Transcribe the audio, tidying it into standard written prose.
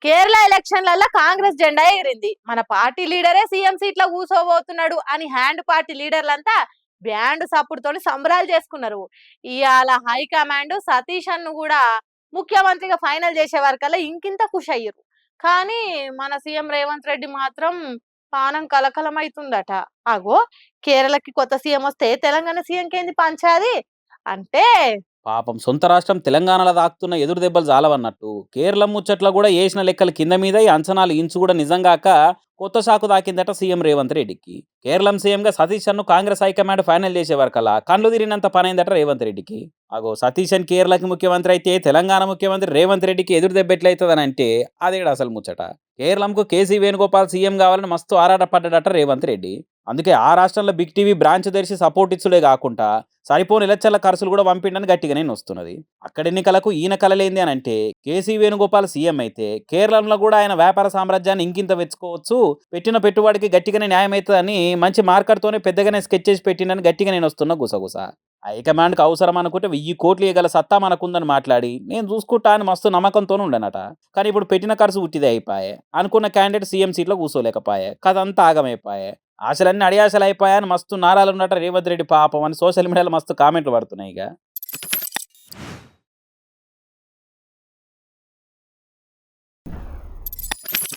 కేరళ ఎలక్షన్లలో కాంగ్రెస్ జెండా ఎగిరింది. మన పార్టీ లీడరే సీఎం సీట్లో కూసోబోతున్నాడు అని హ్యాండ్ పార్టీ లీడర్లంతా బ్యాండ్ సప్పుడుతోని సంబరాలు చేసుకున్నారు. ఇవాళ హైకమాండ్ సతీష్ అన్ను కూడా ముఖ్యమంత్రిగా ఫైనల్ చేసే వరకల్లా ఇంకింత ఖుషి అయ్యారు. కానీ మన సీఎం రేవంత్ రెడ్డి మాత్రం పానం కలకలమైతుందట. అగో, కేరళకి కొత్త సీఎం వస్తే తెలంగాణ సీఎంకి ఏంది పంచాది అంటే పాపం సొంత రాష్ట్రం తెలంగాణలో దాక్కుతున్న ఎదురు దెబ్బలు జాలవన్నట్టు కేరళం ముచ్చట్ల కూడా వేసిన లెక్కలు కింద మీద ఈ అంచనాలు ఇంచు కూడా నిజంగాక కొత్త షాకు దాకిందట సీఎం రేవంత్ రెడ్డికి. కేరళం సీఎంగా సతీష్ అన్ను కాంగ్రెస్ హైకమాండ్ ఫైనల్ చేసే వరకల్లా కళ్ళు తిరిగినంత పనైందట రేవంత్ రెడ్డికి. అగో సతీష్ అని కేరళకి ముఖ్యమంత్రి అయితే తెలంగాణ ముఖ్యమంత్రి రేవంత్ రెడ్డికి ఎదురు దెబ్బ ఎట్లయితుందని అంటే అదేడు అసలు ముచ్చట. కేరళంకు కేసీ వేణుగోపాల్ సీఎం కావాలని మస్తు ఆరాటపడ్డాడట రేవంత్ రెడ్డి. అందుకే ఆ రాష్ట్రంలో బిగ్ టీవీ బ్రాంచ్ తెరిచి సపోర్ట్ ఇచ్చుడే కాకుండా సరిపోని ఎలచ్చల ఖర్చులు కూడా పంపిండని గట్టిగానే వస్తున్నది. అక్కడ ఎన్నికలకు ఈయన కలలేంది అని అంటే కేసీ వేణుగోపాల్ సీఎం అయితే కేరళంలో కూడా ఆయన వ్యాపార సామ్రాజ్యాన్ని ఇంకింత వెచ్చుకోవచ్చు, పెట్టిన పెట్టుబడికి గట్టిగానే న్యాయం అవుతుందని మంచి మార్కర్తోనే పెద్దగానే స్కెచ్ చేసి పెట్టిండని గట్టిగా నేను వస్తున్న గుసగుస. హైకమాండ్కి అవసరం అనుకుంటే 1000 కోట్లు ఇవ్వగల సత్తా మనకుందని మాట్లాడి నేను చూసుకుంటా అని మస్తు నమ్మకంతో ఉండనట. కానీ ఇప్పుడు పెట్టిన ఖర్చు ఉట్టిదే అయిపోయే, అనుకున్న క్యాండిడేట్ సీఎం సీట్లో కూర్చోలేకపోయే, కథంతా ఆగమైపోయే, ఆశలన్నీ అడియాశలు అయిపోయాయని మస్తు నారాలు ఉన్నట్టు రేవంత్ రెడ్డి పాపం అని సోషల్ మీడియాలో మస్తు కామెంట్లు పడుతున్నాయి. ఇక